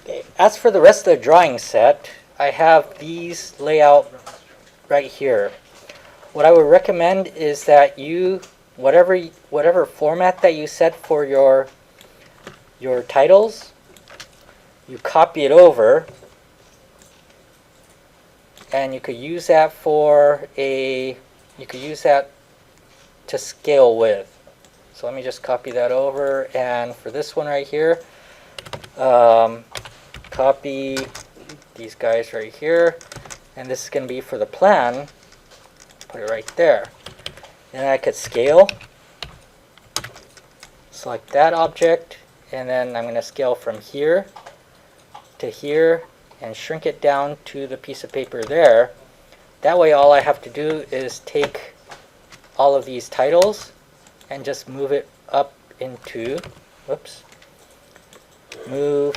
Okay. As for the rest of the drawing set, I have these layout right here. What I would recommend is that you, whatever format that you set for your titles, you copy it over, and you could use that to scale with. So let me just copy that over, and for this one right here, copy these guys right here, and this is going to be for the plan. Put it right there. Then I could scale, select that object, and then I'm going to scale from here to here and shrink it down to the piece of paper there. That way all I have to do is take all of these titles and just move it up into, move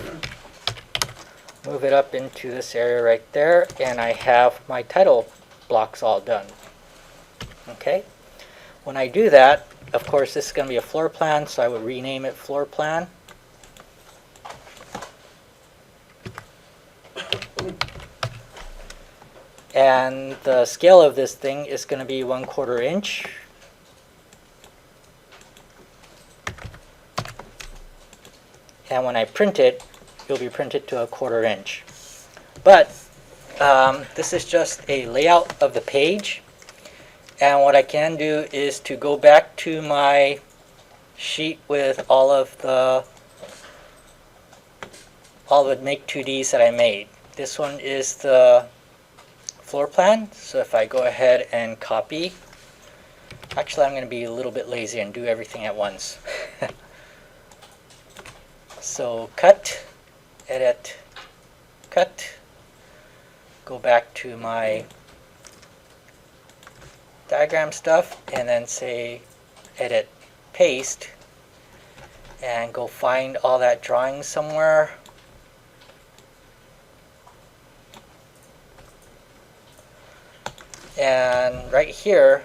it up into this area right there, and I have my title blocks all done. Okay, when I do that, of course this is going to be a floor plan, so I would rename it floor plan. And the scale of this thing is going to be 1/4 inch. And when I print it, it'll be printed to 1/4 inch. But this is just a layout of the page. And what I can do is to go back to my sheet with all the Make 2Ds that I made. This one is the floor plan. So if I go ahead and copy, actually I'm going to be a little bit lazy and do everything at once. So cut, edit, cut, go back to my diagram stuff, and then say edit, paste, and go find all that drawing somewhere. And right here,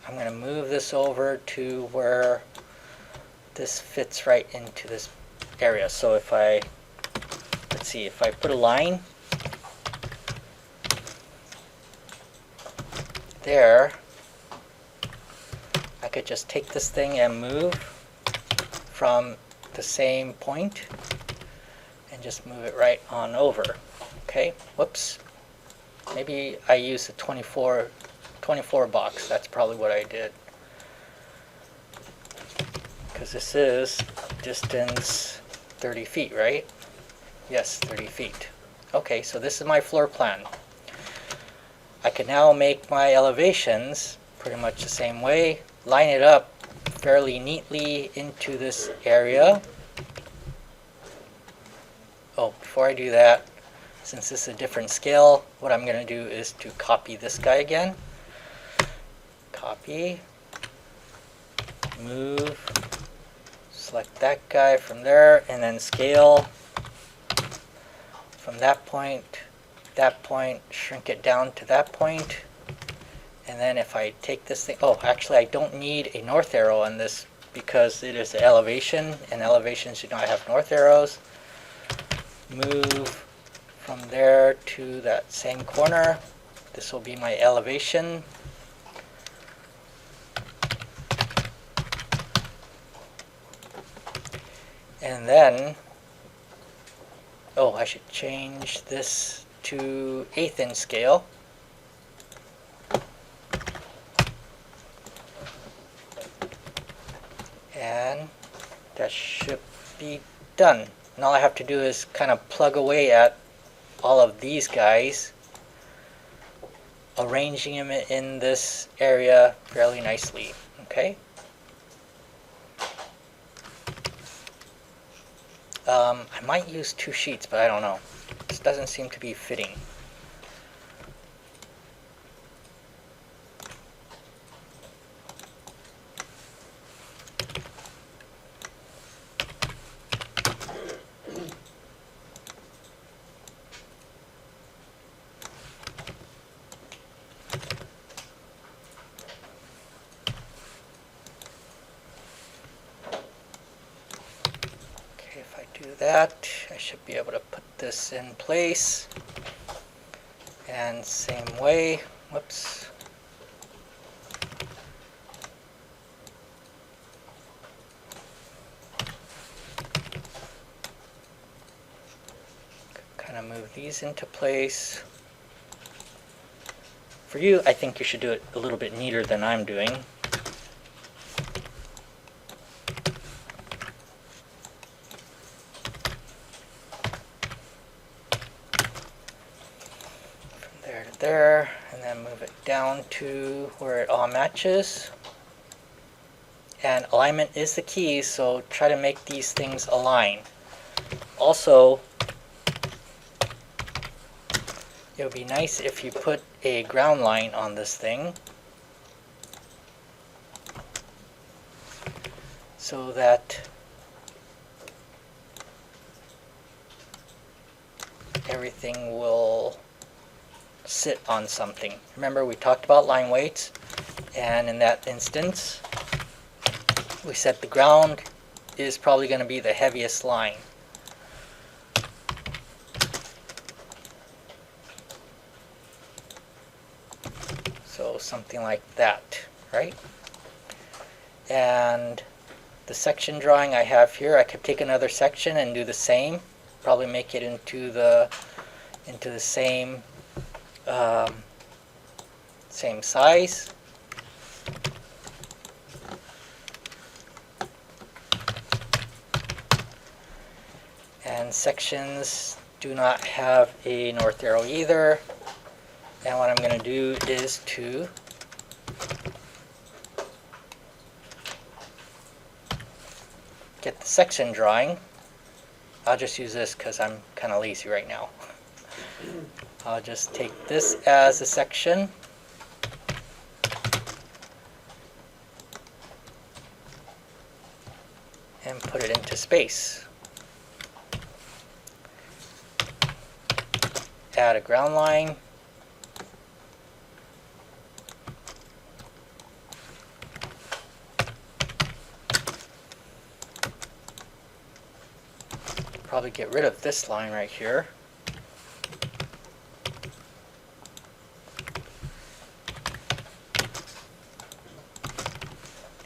I'm going to move this over to where this fits right into this area. So if I, let's see, if I put a line there, I could just take this thing and move from the same point and just move it right on over. Okay, whoops. Maybe I used a 24 box. That's probably what I did. Because this is distance 30 feet, right? Yes, 30 feet. Okay, so this is my floor plan. I can now make my elevations pretty much the same way, line it up fairly neatly into this area. Oh, before I do that, since this is a different scale, what I'm going to do is to copy this guy again. Copy, move, select that guy from there, and then scale from that point, shrink it down to that point. And then if I take this thing, oh, actually I don't need a north arrow on this because it is an elevation, and elevations do not have north arrows. Move from there to that same corner. This will be my elevation. And then, oh, I should change this to 1/8 inch scale. And that should be done. And all I have to do is kind of plug away at all of these guys, arranging them in this area fairly nicely. Okay. I might use 2 sheets, but I don't know. This doesn't seem to be fitting. If I do that. I should be able to put this in place. And same way, whoops. Kind of move these into place. For you, I think you should do it a little bit neater than I'm doing. From there to there, and then move it down to where it all matches. And alignment is the key, so try to make these things align. Also, it would be nice if you put a ground line on this thing so that everything will sit on something. Remember, we talked about line weights, and in that instance we said the ground is probably going to be the heaviest line. So something like that, right? And the section drawing I have here, I could take another section and do the same. Probably make it into the same same size. And sections do not have a north arrow either. And what I'm going to do is to get the section drawing. I'll just use this because I'm kind of lazy right now. I'll just take this as a section and put it into space. Add a ground line. Probably get rid of this line right here.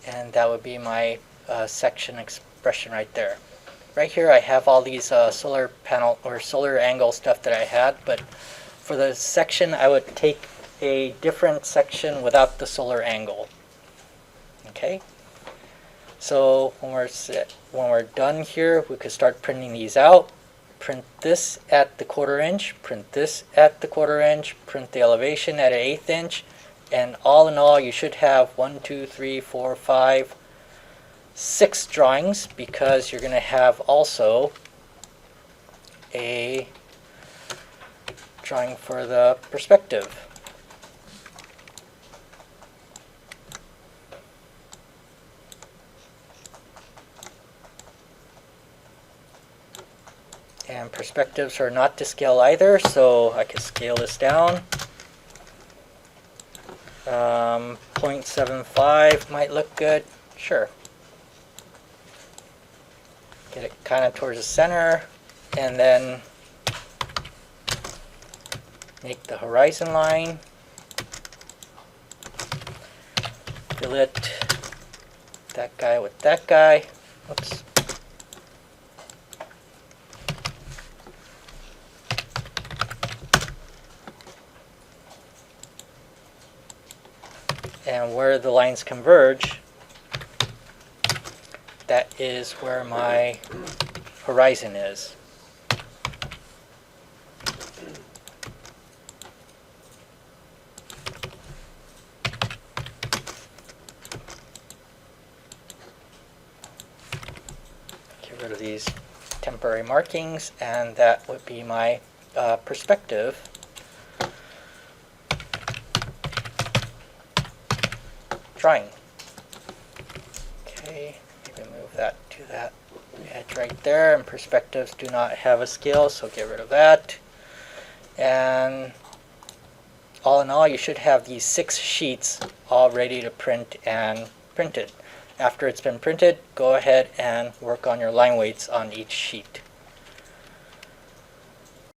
And that would be my section expression right there. Right here I have all these solar panel or solar angle stuff that I had, but for the section I would take a different section without the solar angle. Okay? So when we're done here, we could start printing these out. Print this at the 1/4 inch, print this at the 1/4 inch, print the elevation at an 1/8 inch, and all in all you should have 1, 2, 3, 4, 5, 6 drawings, because you're going to have also a drawing for the perspective. And perspectives are not to scale either, so I could scale this down. 0.75 might look good, sure. Get it kind of towards the center, and then make the horizon line. Fillet that guy with that guy. Oops. And where the lines converge, that is where my horizon is. Get rid of these temporary markings, and that would be my perspective. Drawing. Okay, maybe move that to that edge right there, and perspectives do not have a scale, so get rid of that. And all in all, you should have these 6 sheets all ready to print and printed. After it's been printed, go ahead and work on your line weights on each sheet.